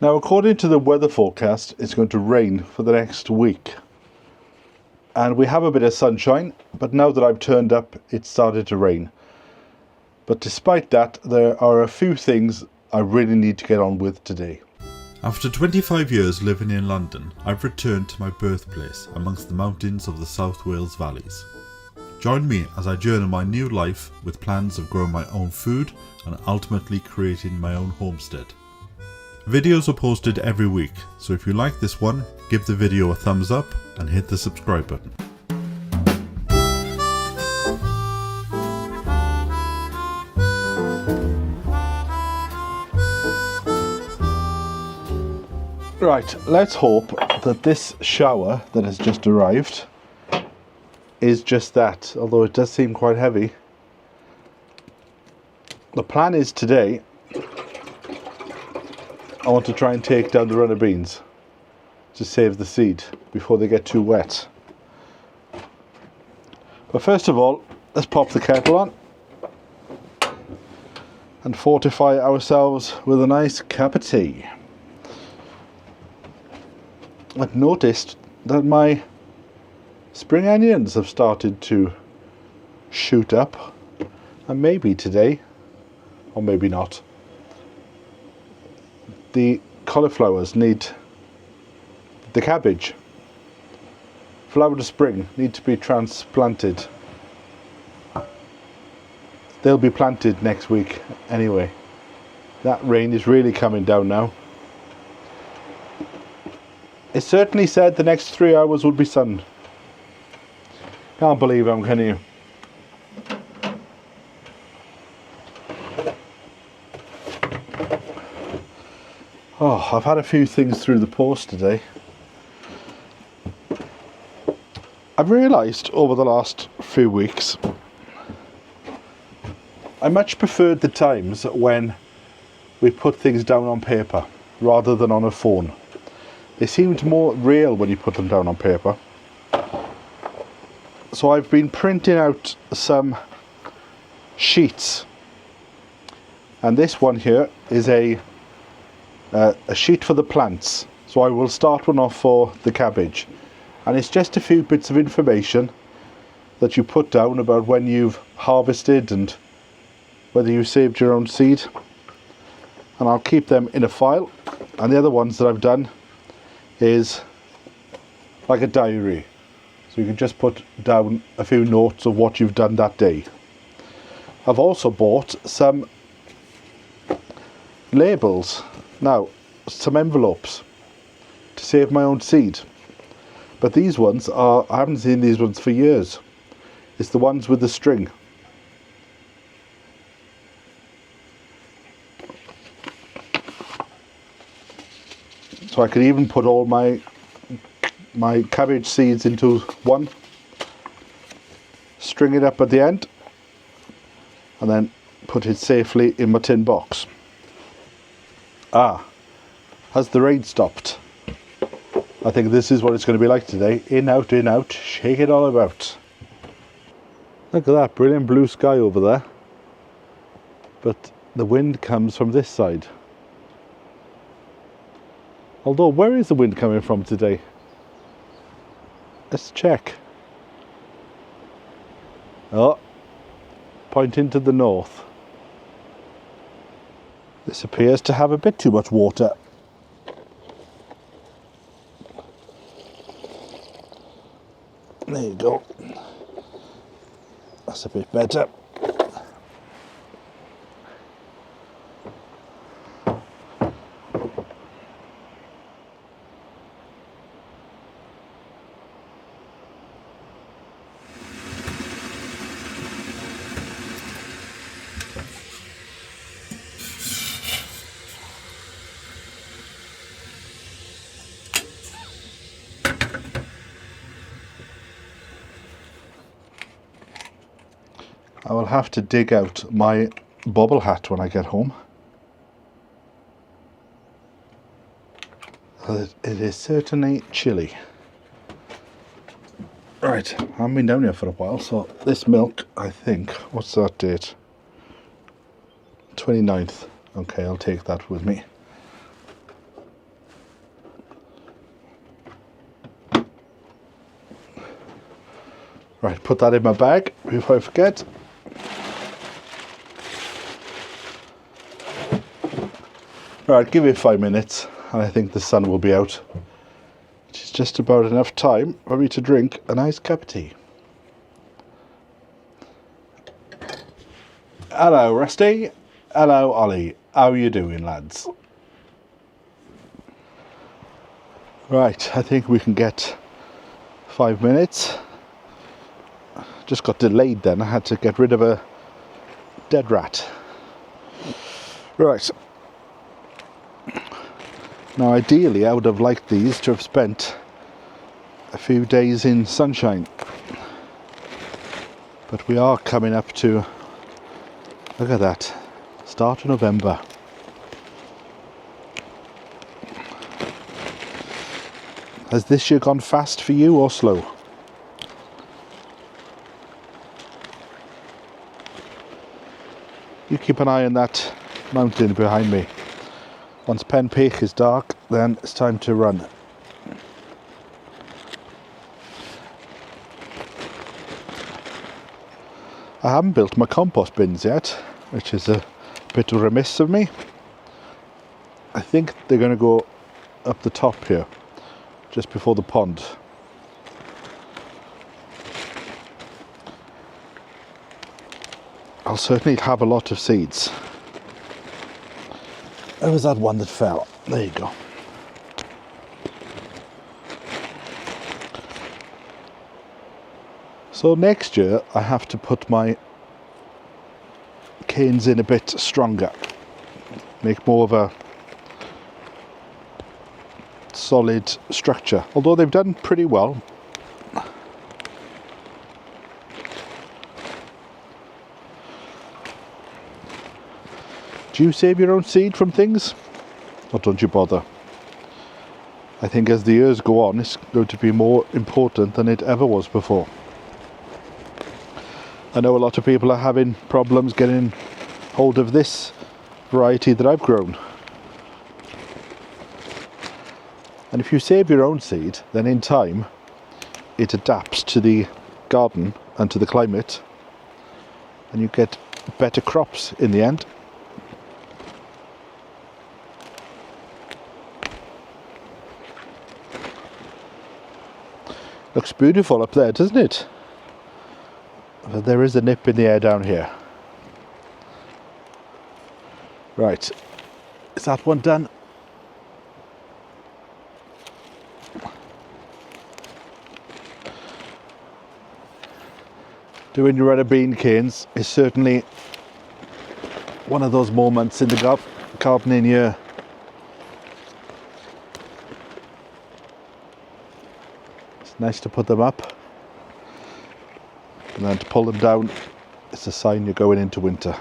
Now, according to the weather forecast, it's going to rain for the next week. And we have a bit of sunshine, but now that I've turned up, it's started to rain. But despite that, there are a few things I really need to get on with today. After 25 years living in London, I've returned to my birthplace amongst the mountains of the South Wales valleys. Join me as I journey my new life with plans of growing my own food and ultimately creating my own homestead. Videos are posted every week, so if you like this one, give the video a thumbs up and hit the subscribe button. Right, let's hope that this shower that has just arrived is just that, although it does seem quite heavy. The plan is today, I want to try and take down the runner beans to save the seed before they get too wet. But first of all, let's pop the kettle on and fortify ourselves with a nice cup of tea. I've noticed that my spring onions have started to shoot up, and maybe today, or maybe not, the cauliflowers need, the cabbage, flower to spring, need to be transplanted. They'll be planted next week anyway. That rain is really coming down now. It certainly said the next 3 hours would be sun. Can't believe them, can you? Oh, I've had a few things through the post today. I've realised over the last few weeks I much preferred the times when we put things down on paper rather than on a phone. They seemed more real when you put them down on paper. So I've been printing out some sheets, and this one here is a sheet for the plants. So I will start one off for the cabbage, and it's just a few bits of information that you put down about when you've harvested and whether you saved your own seed, and I'll keep them in a file. And the other ones that I've done is like a diary, so you can just put down a few notes of what you've done that day. I've also bought some labels, now some envelopes to save my own seed, but these ones are, I haven't seen these ones for years. It's the ones with the string. So I could even put all my cabbage seeds into one, string it up at the end, and then put it safely in my tin box. Ah, has the rain stopped? I think this is what it's going to be like today. In, out, shake it all about. Look at that brilliant blue sky over there. But the wind comes from this side. Although, where is the wind coming from today? Let's check. Oh, pointing to the north. This appears to have a bit too much water. There you go. That's a bit better. I will have to dig out my bobble hat when I get home. It is certainly chilly. Right, I haven't been down here for a while, so this milk, I think, what's that date? 29th. Okay, I'll take that with me. Right, put that in my bag before I forget. Right, give it 5 minutes and I think the sun will be out, which is just about enough time for me to drink a nice cup of tea. Hello Rusty, hello Ollie, how are you doing lads? Right, I think we can get 5 minutes. Just got delayed then, I had to get rid of a dead rat. Right. Now ideally I would have liked these to have spent a few days in sunshine. But we are coming up to, look at that, start of November. Has this year gone fast for you or slow? You keep an eye on that mountain behind me. Once Pen Peak is dark, then it's time to run. I haven't built my compost bins yet, which is a bit remiss of me. I think they're going to go up the top here, just before the pond. I'll certainly have a lot of seeds. Where was that one that fell? There you go. So next year I have to put my canes in a bit stronger. Make more of a solid structure. Although they've done pretty well. Do you save your own seed from things? Or don't you bother? I think as the years go on, it's going to be more important than it ever was before. I know a lot of people are having problems getting hold of this variety that I've grown. And if you save your own seed, then in time it adapts to the garden and to the climate, and you get better crops in the end. Looks beautiful up there, doesn't it? But there is a nip in the air down here. Right, is that one done? Doing your other bean canes is certainly one of those moments in the gardening year. It's nice to put them up, and then to pull them down, it's a sign you're going into winter.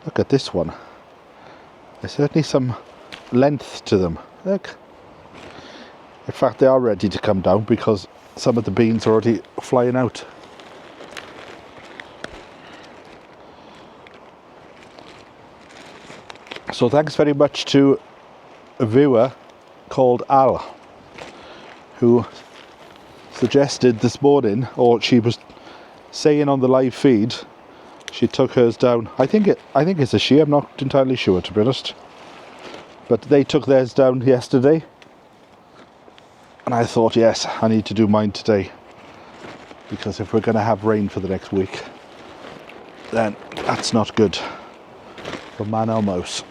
Look at this one. There's certainly some length to them. Look. In fact, they are ready to come down because some of the beans are already flying out. So thanks very much to a viewer called Al, who suggested this morning, or she was saying on the live feed, she took hers down. I think it's a she, I'm not entirely sure to be honest. But they took theirs down yesterday. And I thought, yes, I need to do mine today. Because if we're going to have rain for the next week, then that's not good for man or mouse.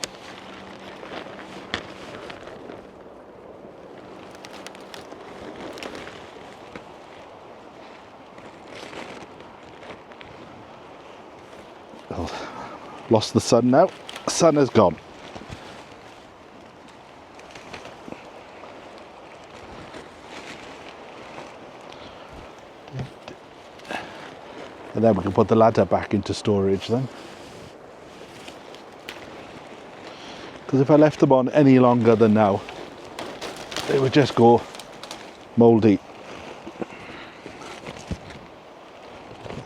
Lost the sun now. Sun is gone. And then we can put the ladder back into storage then. Because if I left them on any longer than now, they would just go mouldy.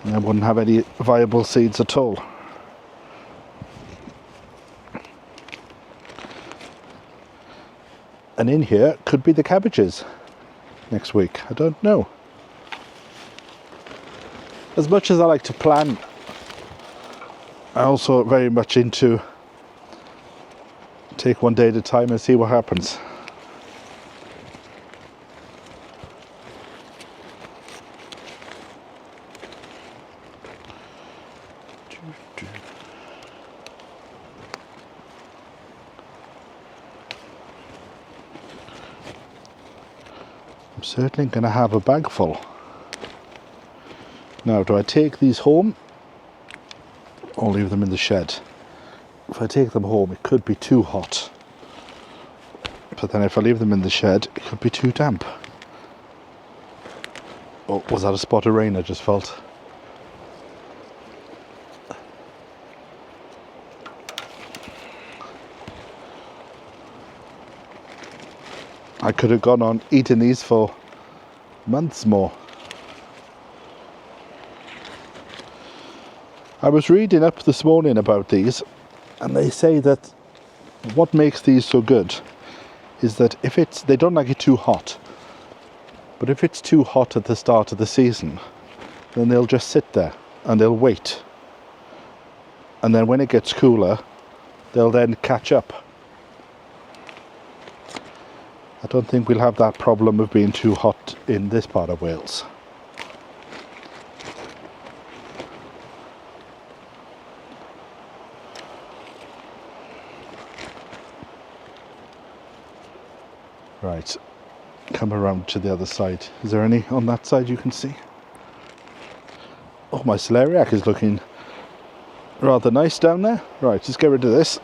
And I wouldn't have any viable seeds at all. And in here could be the cabbages next week. I don't know. As much as I like to plan, I also very much into take one day at a time and see what happens. I'm certainly going to have a bag full. Now, do I take these home or leave them in the shed? If I take them home, it could be too hot. But then if I leave them in the shed, it could be too damp. Oh, was that a spot of rain I just felt? I could have gone on eating these for months more. I was reading up this morning about these, and they say that what makes these so good is that if they don't like it too hot, but if it's too hot at the start of the season, then they'll just sit there and they'll wait. And then when it gets cooler, they'll then catch up. I don't think we'll have that problem of being too hot in this part of Wales. Right, come around to the other side. Is there any on that side you can see? Oh, my celeriac is looking rather nice down there. Right, let's get rid of this.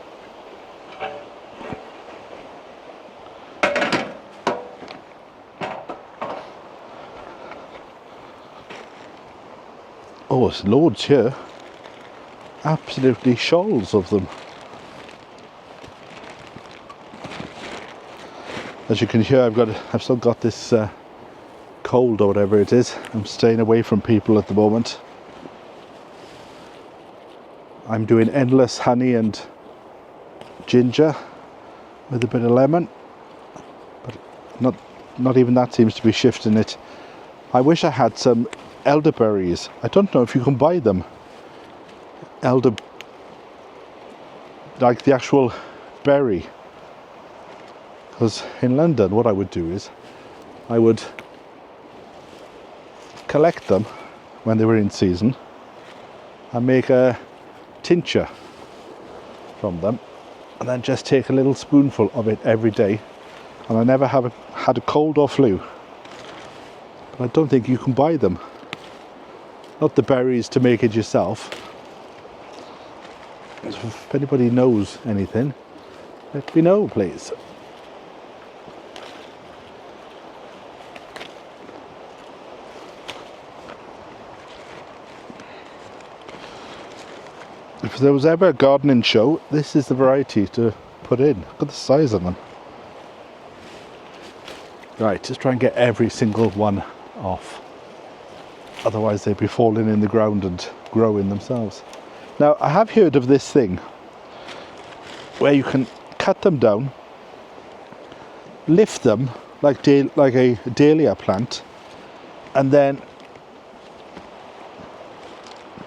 Oh, there's loads here. Absolutely shoals of them. As you can hear, I've still got this cold or whatever it is. I'm staying away from people at the moment. I'm doing endless honey and ginger with a bit of lemon, but not even that seems to be shifting it. I wish I had some elderberries. I don't know if you can buy them. Like the actual berry. Because in London, what I would do is I would collect them when they were in season and make a tincture from them, and then just take a little spoonful of it every day, and I never had a cold or flu. But I don't think you can buy them. Not the berries to make it yourself. So if anybody knows anything, let me know, please. If there was ever a gardening show, this is the variety to put in. Look at the size of them. Right, just try and get every single one off. Otherwise they'd be falling in the ground and growing themselves. Now, I have heard of this thing where you can cut them down, lift them like a dahlia plant, and then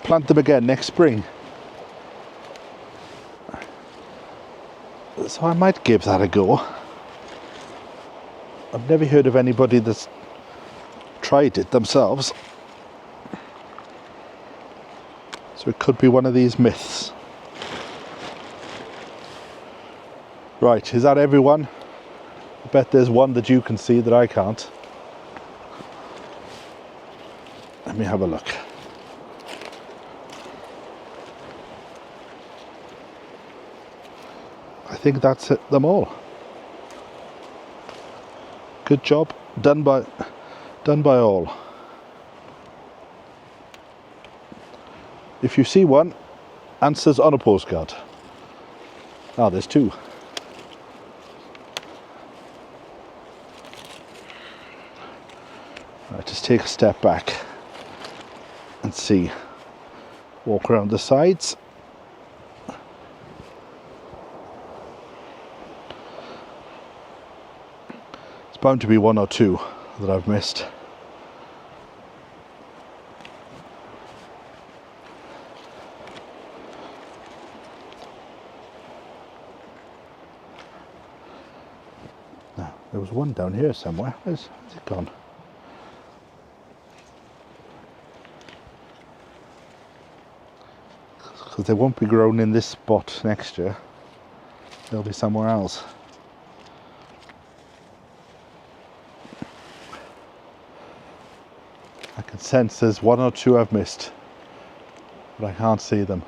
plant them again next spring. So I might give that a go. I've never heard of anybody that's tried it themselves. So it could be one of these myths. Right, is that everyone? I bet there's one that you can see that I can't. Let me have a look. I think that's it, them all. Good job, done by all. If you see one, answers on a postcard. Ah, there's two. Right, just take a step back and see. Walk around the sides. Bound to be one or two that I've missed. There was one down here somewhere. Where's it gone? Because they won't be grown in this spot next year. They'll be somewhere else. I can sense there's one or two I've missed, but I can't see them.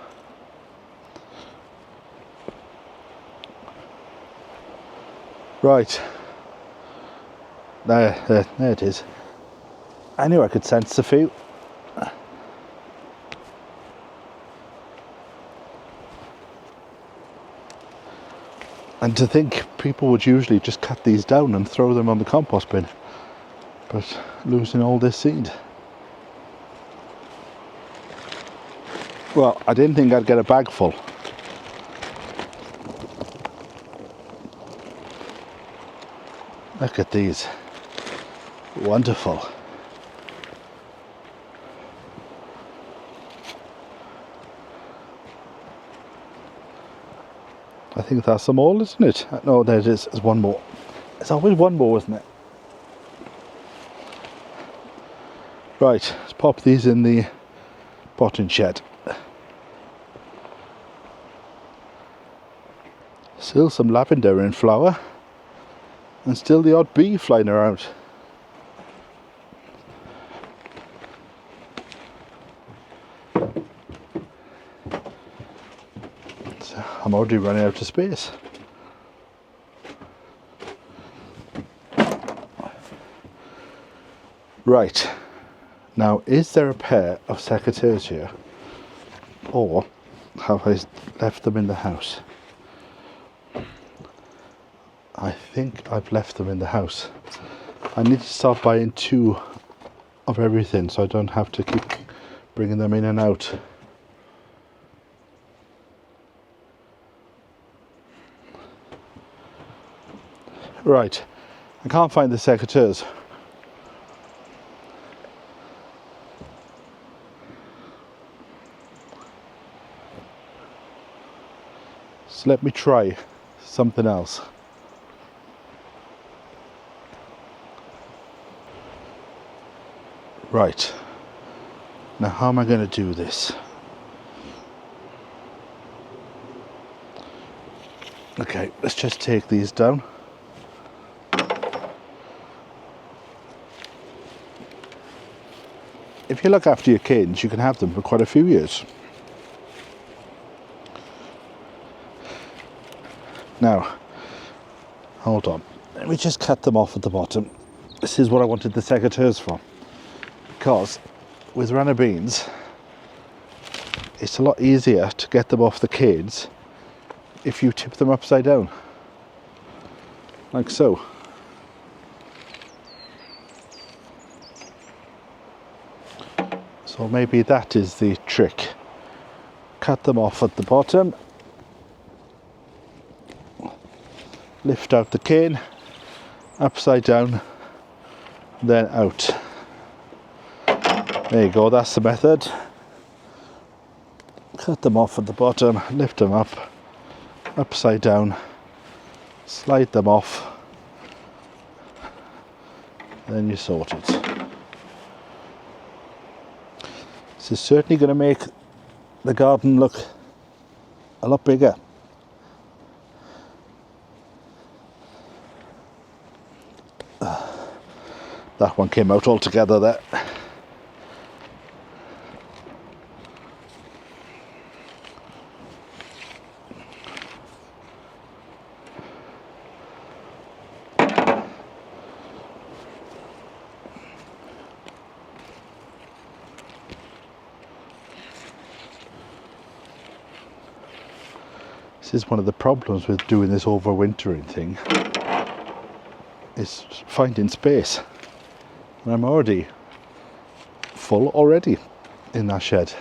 Right. There it is. I knew I could sense a few. And to think people would usually just cut these down and throw them on the compost bin, but losing all this seed. Well, I didn't think I'd get a bag full. Look at these. Wonderful. I think that's them all, isn't it? No, there it is. There's one more. There's always one more, isn't it? Right, let's pop these in the potting shed. Still some lavender in flower. And still the odd bee flying around. So I'm already running out of space. Right. Now, is there a pair of secateurs here? Or have I left them in the house? I think I've left them in the house. I need to start buying 2 of everything so I don't have to keep bringing them in and out. Right, I can't find the secateurs. So let me try something else. Right, now how am I going to do this? Okay, let's just take these down. If you look after your kids, you can have them for quite a few years. Now, hold on, let me just cut them off at the bottom. This is what I wanted the secateurs for. Because with runner beans, it's a lot easier to get them off the kids if you tip them upside down, like so. So maybe that is the trick. Cut them off at the bottom, lift out the cane, upside down, then out. There you go, that's the method. Cut them off at the bottom, lift them up, upside down, slide them off, then you sort it. This is certainly going to make the garden look a lot bigger. That one came out altogether there. This is one of the problems with doing this overwintering thing, is finding space. And I'm already full already in that shed.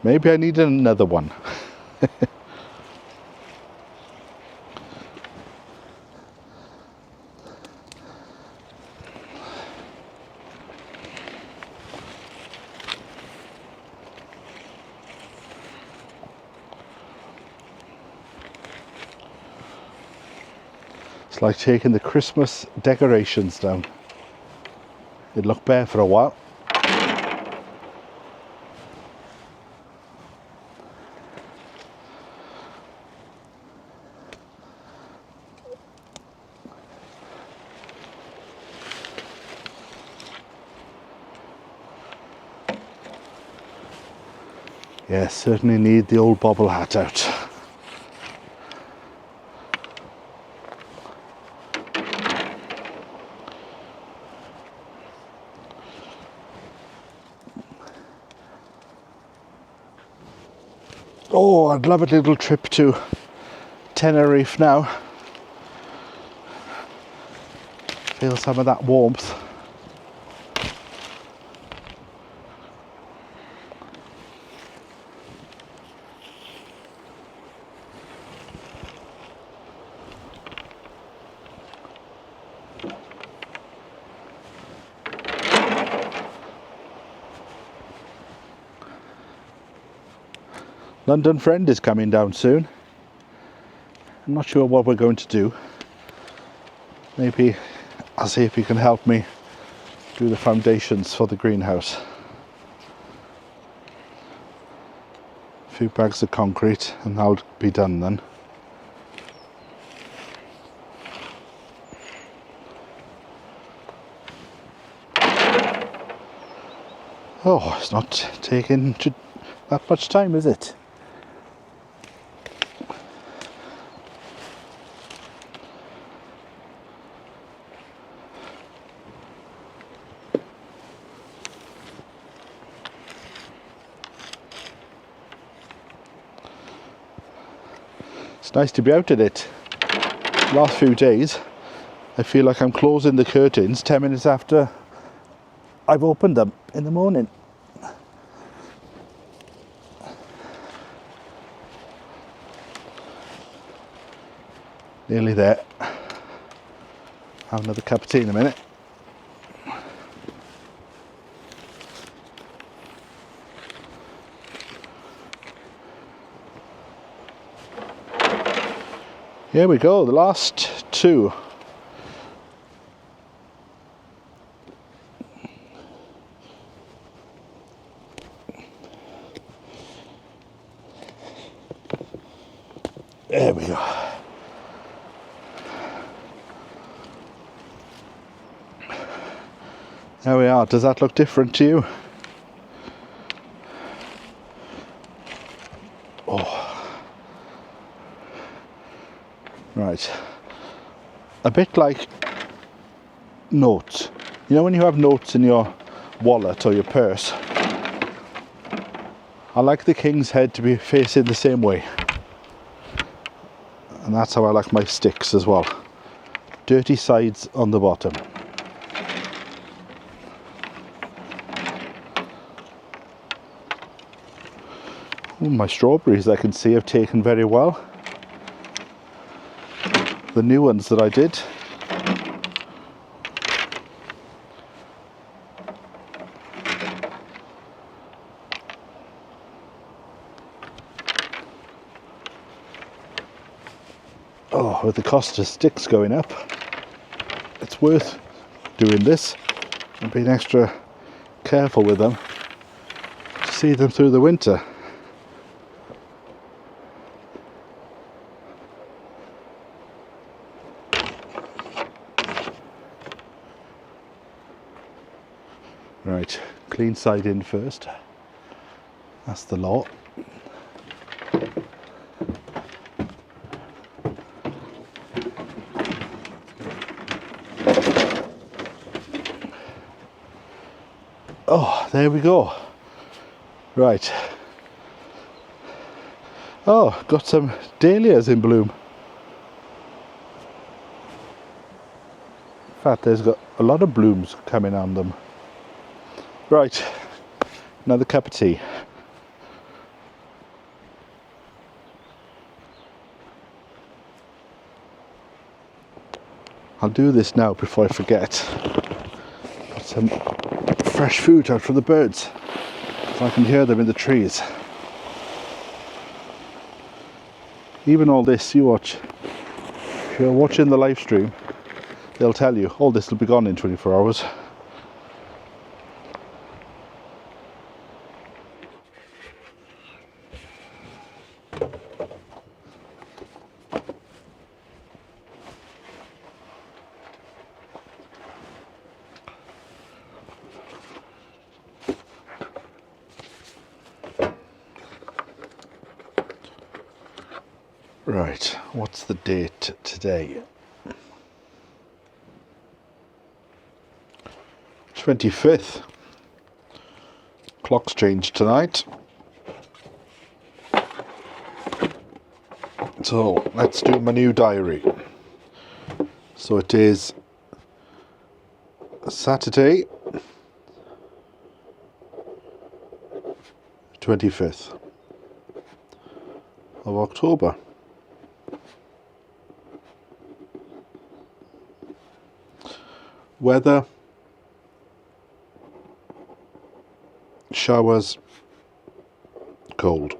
Maybe I need another one. It's like taking the Christmas decorations down. It looked bare for a while. Yes, certainly need the old bobble hat out. Oh, I'd love a little trip to Tenerife now. Feel some of that warmth. London friend is coming down soon. I'm not sure what we're going to do. Maybe I'll see if he can help me do the foundations for the greenhouse. A few bags of concrete and that'll be done then. Oh, it's not taking that much time, is it? It's nice to be out at it. Last few days I feel like I'm closing the curtains 10 minutes after I've opened them in the morning. Nearly there. Have another cup of tea in a minute. Here we go, the last two. There we go. There we are. Does that look different to you? Right, a bit like notes. You know when you have notes in your wallet or your purse? I like the king's head to be facing the same way. And that's how I like my sticks as well. Dirty sides on the bottom. Ooh, my strawberries I can see have taken very well. The new ones that I did. Oh, with the cost of sticks going up, it's worth doing this and being extra careful with them to see them through the winter. Right, clean side in first. That's the law. Oh, there we go. Right. Oh, got some dahlias in bloom. In fact, there's got a lot of blooms coming on them. Right, another cup of tea. I'll do this now before I forget. Got some fresh food out for the birds, so I can hear them in the trees. Even all this, you watch. if you're watching the live stream, they'll tell you all this will be gone in 24 hours. Right, what's the date today? 25th. Clock's changed tonight. So let's do my new diary. So it is Saturday, 25th of October. Weather, showers, cold.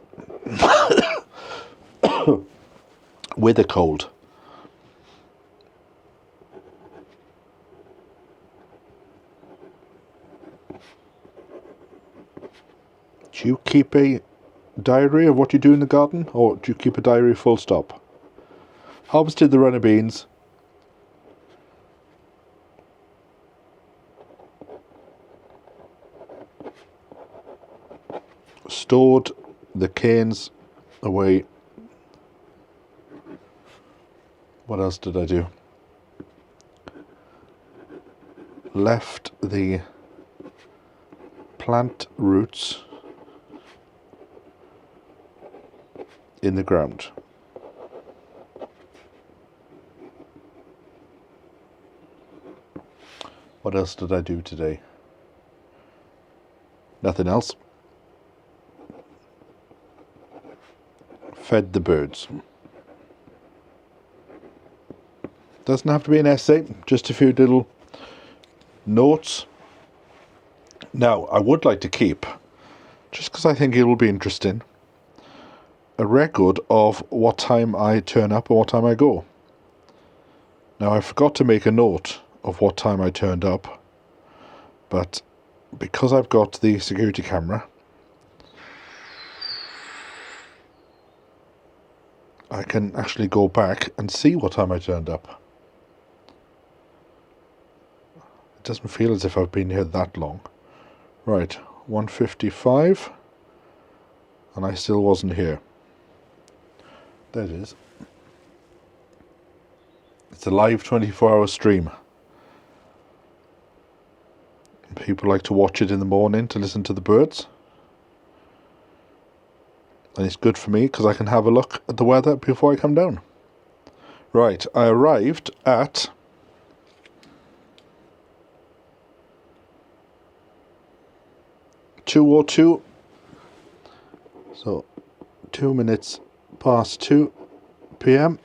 With a cold. Do you keep a diary of what you do in the garden, or do you keep a diary full stop? Harvested the runner beans. Stored the canes away. What else did I do? Left the plant roots in the ground. What else did I do today? Nothing else. Fed the birds. Doesn't have to be an essay, just a few little notes. Now, I would like to keep, just because I think it will be interesting, a record of what time I turn up and what time I go. Now, I forgot to make a note of what time I turned up, but because I've got the security camera, I can actually go back and see what time I turned up. It doesn't feel as if I've been here that long. Right, 1:55, and I still wasn't here. There it is. It's a live 24-hour stream. People like to watch it in the morning to listen to the birds. And it's good for me because I can have a look at the weather before I come down. Right, I arrived at 2:02. So 2 minutes past 2 p.m.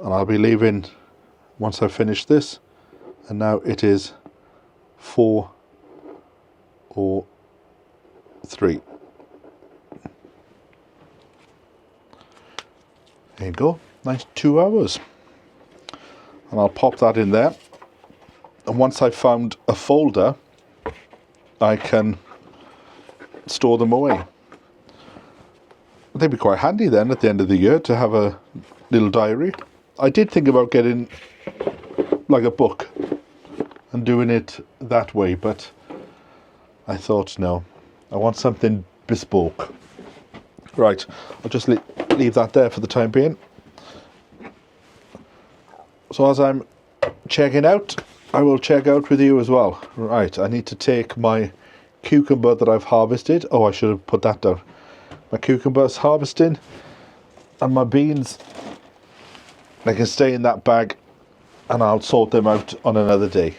and I'll be leaving once I've finished this. And now it is 4:03. There you go, nice 2 hours. And I'll pop that in there. And once I've found a folder, I can store them away. They'd be quite handy then at the end of the year to have a little diary. I did think about getting like a book and doing it that way, but I thought no, I want something bespoke. Right, I'll just leave that there for the time being. So as I'm checking out, I will check out with you as well. Right, I need to take my cucumber that I've harvested. Oh, I should have put that down. My cucumber's harvesting, and my beans, they can stay in that bag, and I'll sort them out on another day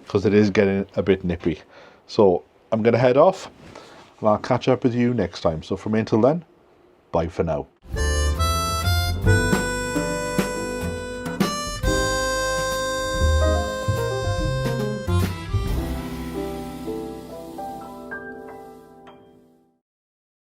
because it is getting a bit nippy. So I'm going to head off, and I'll catch up with you next time. So from until then, bye for now.